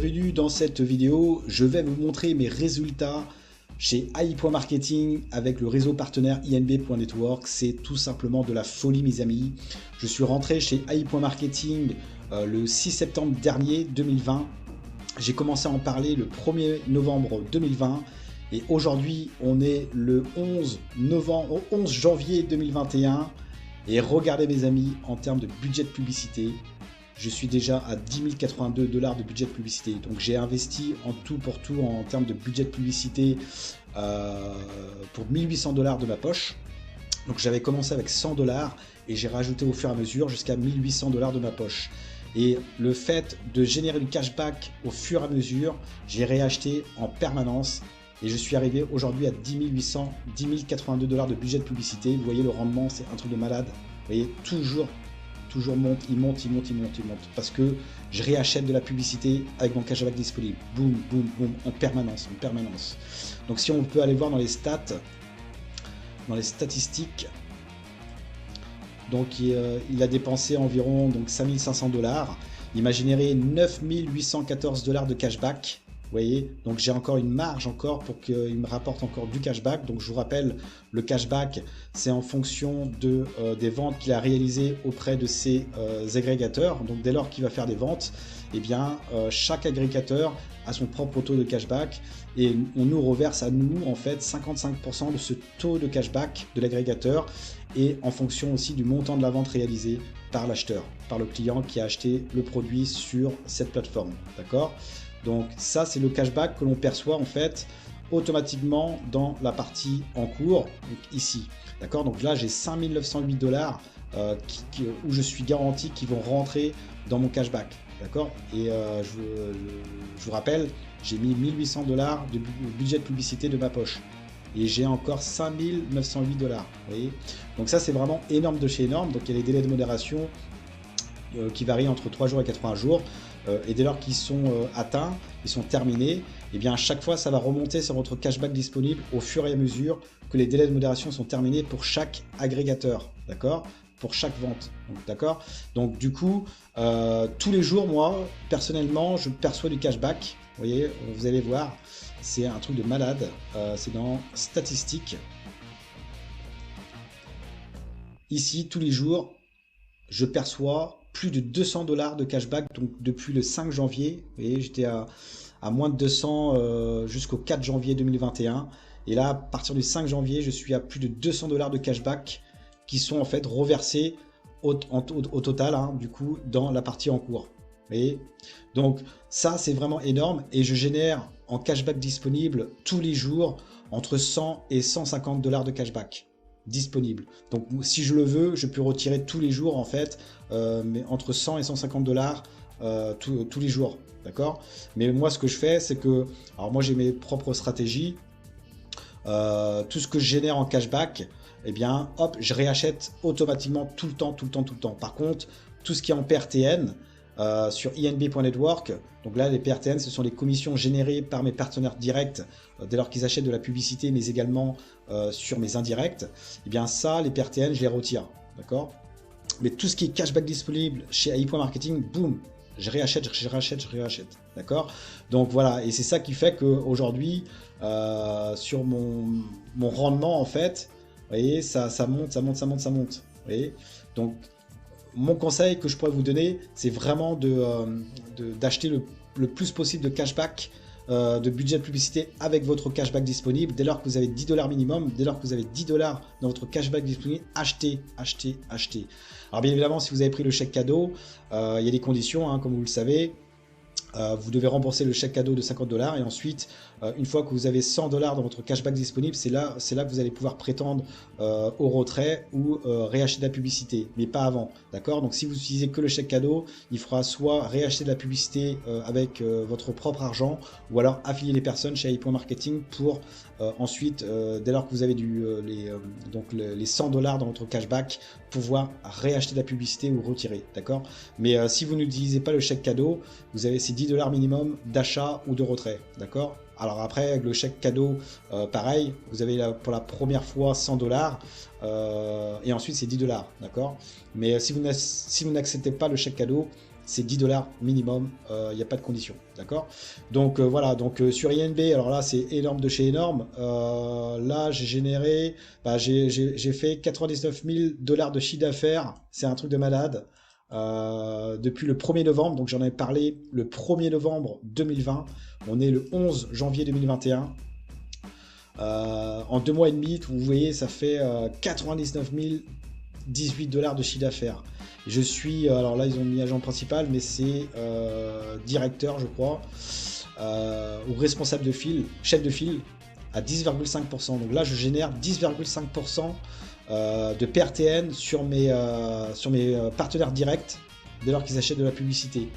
bienvenue dans cette vidéo. Je vais vous montrer mes résultats chez AI.marketing avec le réseau partenaire INB.network. C'est tout simplement de la folie, mes amis. Je suis rentré chez AI.marketing le 6 septembre dernier, 2020. J'ai commencé à en parler le 1er novembre 2020. Et aujourd'hui, on est le 11 janvier 2021. Et regardez, mes amis, en termes de budget de publicité, je suis déjà à 10 082 $ de budget de publicité. Donc j'ai investi en tout pour tout en termes de budget de publicité pour 1800 $ de ma poche. Donc j'avais commencé avec 100 $ et j'ai rajouté au fur et à mesure jusqu'à 1800 $ de ma poche. Et le fait de générer du cashback au fur et à mesure, j'ai réacheté en permanence. Et je suis arrivé aujourd'hui à 10 082 $ de budget de publicité. Vous voyez le rendement, c'est un truc de malade. Vous voyez, toujours monte, il monte. Parce que je réachète de la publicité avec mon cashback disponible. Boum, boum, boum, en permanence. Donc si on peut aller voir dans les stats, dans les statistiques, donc il a dépensé environ 5500 $. Il m'a généré 9 814 $ de cashback. Vous voyez, donc j'ai encore une marge pour qu'il me rapporte encore du cashback. Donc je vous rappelle, le cashback, c'est en fonction des ventes qu'il a réalisées auprès de ses agrégateurs. Donc dès lors qu'il va faire des ventes, eh bien chaque agrégateur a son propre taux de cashback et on nous reverse à nous en fait 55% de ce taux de cashback de l'agrégateur et en fonction aussi du montant de la vente réalisée par l'acheteur, par le client qui a acheté le produit sur cette plateforme. D'accord ? Donc ça, c'est le cashback que l'on perçoit en fait automatiquement dans la partie en cours, donc ici. D'accord, donc là j'ai 5 908 $ où je suis garanti qu'ils vont rentrer dans mon cashback. D'accord, et je vous rappelle, j'ai mis 1800 $ de budget de publicité de ma poche. Et j'ai encore 5 908 $. Vous voyez, donc ça c'est vraiment énorme de chez énorme. Donc il y a les délais de modération qui varient entre 3 jours et 80 jours. Et dès lors qu'ils sont atteints, ils sont terminés, et bien à chaque fois ça va remonter sur votre cashback disponible au fur et à mesure que les délais de modération sont terminés pour chaque agrégateur, d'accord, pour chaque vente, d'accord. Donc du coup, tous les jours, moi personnellement, je perçois du cashback. Vous voyez, vous allez voir, c'est un truc de malade. C'est dans statistiques. Ici, tous les jours, je perçois plus de 200 $ de cashback, donc depuis le 5 janvier, vous voyez, j'étais à moins de 200 jusqu'au 4 janvier 2021, et là, à partir du 5 janvier, je suis à plus de 200 $ de cashback qui sont en fait reversés au total, hein, du coup, dans la partie en cours. Vous voyez, donc ça, c'est vraiment énorme, et je génère en cashback disponible tous les jours entre 100 et 150 $ de cashback disponible. Donc si je le veux, je peux retirer tous les jours en fait, mais entre 100 et 150 $ tous les jours, d'accord. Mais moi ce que je fais, c'est que, alors moi j'ai mes propres stratégies, tout ce que je génère en cashback, eh bien hop, je réachète automatiquement tout le temps. Par contre, tout ce qui est en PRTN, sur INB.network, donc là les PRTN, ce sont les commissions générées par mes partenaires directs dès lors qu'ils achètent de la publicité, mais également sur mes indirects. Et bien ça, les PRTN, je les retire, d'accord. Mais tout ce qui est cashback disponible chez AI.marketing, boum, je réachète, d'accord. Donc voilà, et c'est ça qui fait qu'aujourd'hui, sur mon rendement en fait, vous voyez, ça monte, vous voyez. Donc mon conseil que je pourrais vous donner, c'est vraiment d'acheter le plus possible de cashback, de budget de publicité avec votre cashback disponible. Dès lors que vous avez 10 $ minimum, dès lors que vous avez 10 $ dans votre cashback disponible, achetez. Alors bien évidemment, si vous avez pris le chèque cadeau, il y a des conditions, hein, comme vous le savez. Vous devez rembourser le chèque cadeau de 50 $ et ensuite, une fois que vous avez 100 $ dans votre cashback disponible, c'est là que vous allez pouvoir prétendre au retrait ou réacheter de la publicité, mais pas avant, d'accord. Donc si vous utilisez que le chèque cadeau, il faudra soit réacheter de la publicité avec votre propre argent, ou alors affilier les personnes chez AI.marketing pour ensuite, dès lors que vous avez les 100 $ dans votre cashback, pouvoir réacheter de la publicité ou retirer, d'accord. Mais si vous n'utilisez pas le chèque cadeau, vous avez ces 10 $ minimum d'achat ou de retrait, d'accord. Alors après, avec le chèque cadeau, pareil, vous avez pour la première fois 100 $ et ensuite c'est 10 $, d'accord. Mais si vous n'acceptez pas le chèque cadeau, c'est 10 $ minimum, il n'y a pas de condition, d'accord? Donc voilà, donc sur INB, alors là c'est énorme de chez énorme. Là j'ai généré, j'ai fait 99 000 $ de chiffre d'affaires, c'est un truc de malade. Depuis le 1er novembre, donc j'en ai parlé le 1er novembre 2020, on est le 11 janvier 2021. En 2 mois et demi, vous voyez, ça fait 99 018 $ de chiffre d'affaires. Je suis, alors là ils ont mis agent principal, mais c'est directeur je crois, ou responsable de fil, chef de file à 10,5%. Donc là je génère 10,5% de PRTN sur mes partenaires directs dès lors qu'ils achètent de la publicité.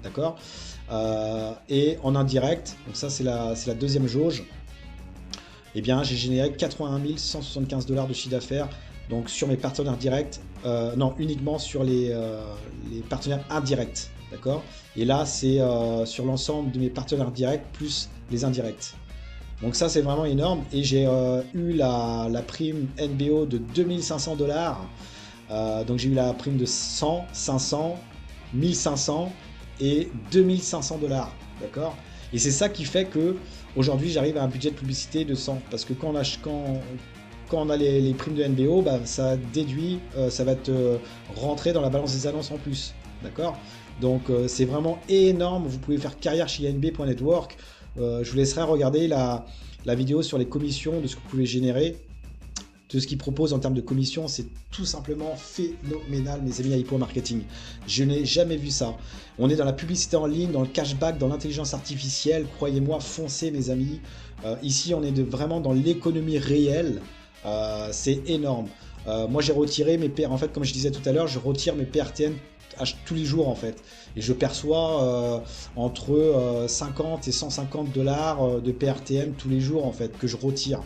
D'accord. Et en indirect, donc ça c'est la deuxième jauge, eh bien j'ai généré 81 175 $ de chiffre d'affaires. Donc sur mes partenaires directs, non, uniquement sur les partenaires indirects, d'accord? Et là, c'est sur l'ensemble de mes partenaires directs plus les indirects. Donc ça, c'est vraiment énorme. Et j'ai eu la prime NBO de 2500 $. Donc j'ai eu la prime de 100, 500, 1500 et 2500 $, d'accord? Et c'est ça qui fait que aujourd'hui, j'arrive à un budget de publicité de 100. Parce que quand on a les primes de NBO, ça déduit, ça va te rentrer dans la balance des annonces en plus, d'accord? Donc c'est vraiment énorme, vous pouvez faire carrière chez INB.network. Je vous laisserai regarder la vidéo sur les commissions, de ce que vous pouvez générer, de ce qu'ils proposent en termes de commissions. C'est tout simplement phénoménal, mes amis Hypo Marketing. Je n'ai jamais vu ça. On est dans la publicité en ligne, dans le cashback, dans l'intelligence artificielle. Croyez-moi, foncez mes amis. Ici, on est vraiment dans l'économie réelle. C'est énorme. Moi j'ai retiré mes PR, en fait comme je disais tout à l'heure, je retire mes PRTN tous les jours en fait, et je perçois entre 50 et 150 $ de PRTN tous les jours en fait que je retire,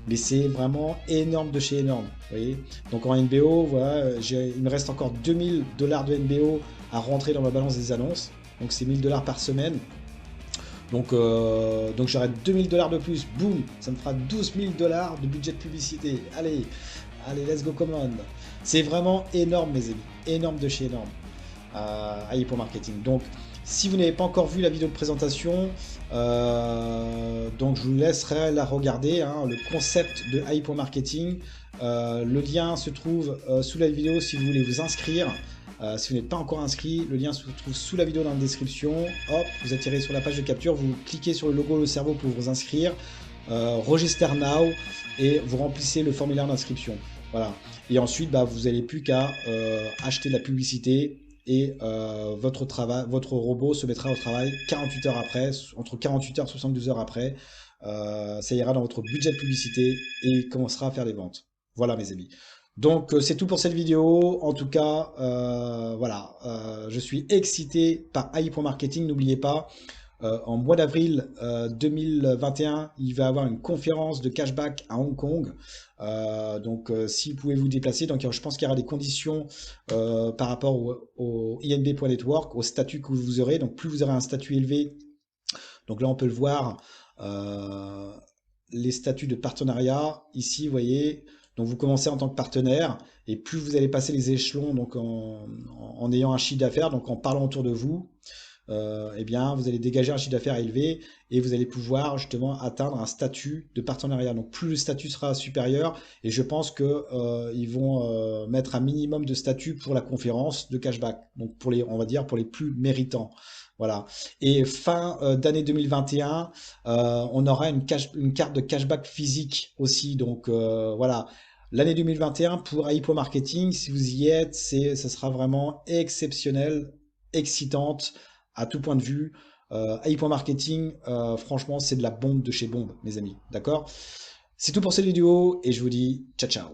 mais c'est vraiment énorme de chez énorme, vous voyez. Donc en NBO, voilà, il me reste encore 2000 $ de NBO à rentrer dans ma balance des annonces, donc c'est 1000 $ par semaine. Donc j'aurai 2000 $ de plus, boum, ça me fera 12 000 $ de budget de publicité. Allez, let's go commande. C'est vraiment énorme mes amis, énorme de chez énorme à Hypo Marketing. Donc si vous n'avez pas encore vu la vidéo de présentation, donc je vous laisserai la regarder, hein, le concept de Hypo Marketing. Le lien se trouve sous la vidéo si vous voulez vous inscrire. Si vous n'êtes pas encore inscrit, le lien se trouve sous la vidéo dans la description. Hop, vous attirez sur la page de capture, vous cliquez sur le logo Le Cerveau pour vous inscrire. Register now et vous remplissez le formulaire d'inscription. Voilà. Et ensuite, vous n'avez plus qu'à acheter de la publicité et votre robot se mettra au travail 48 heures après, entre 48 heures et 72 heures après. Ça ira dans votre budget de publicité et commencera à faire des ventes. Voilà mes amis. Donc c'est tout pour cette vidéo. En tout cas, voilà, je suis excité par Hypo Marketing. N'oubliez pas, en mois d'avril 2021, il va y avoir une conférence de cashback à Hong Kong. Donc si vous pouvez vous déplacer, donc je pense qu'il y aura des conditions par rapport au INB.network, au statut que vous aurez. Donc plus vous aurez un statut élevé, donc là on peut le voir, les statuts de partenariat ici, vous voyez. Donc vous commencez en tant que partenaire et plus vous allez passer les échelons, donc en ayant un chiffre d'affaires, donc en parlant autour de vous, eh bien vous allez dégager un chiffre d'affaires élevé et vous allez pouvoir justement atteindre un statut de partenariat. Donc plus le statut sera supérieur, et je pense que ils vont mettre un minimum de statut pour la conférence de cashback. Donc pour les, on va dire pour les plus méritants. Voilà. Et fin d'année 2021, on aura une carte de cashback physique aussi. Donc voilà. L'année 2021 pour Hypo Marketing, si vous y êtes, ça sera vraiment exceptionnel, excitante à tout point de vue. Hypo Marketing, franchement, c'est de la bombe de chez bombe, mes amis. D'accord? C'est tout pour cette vidéo et je vous dis ciao ciao.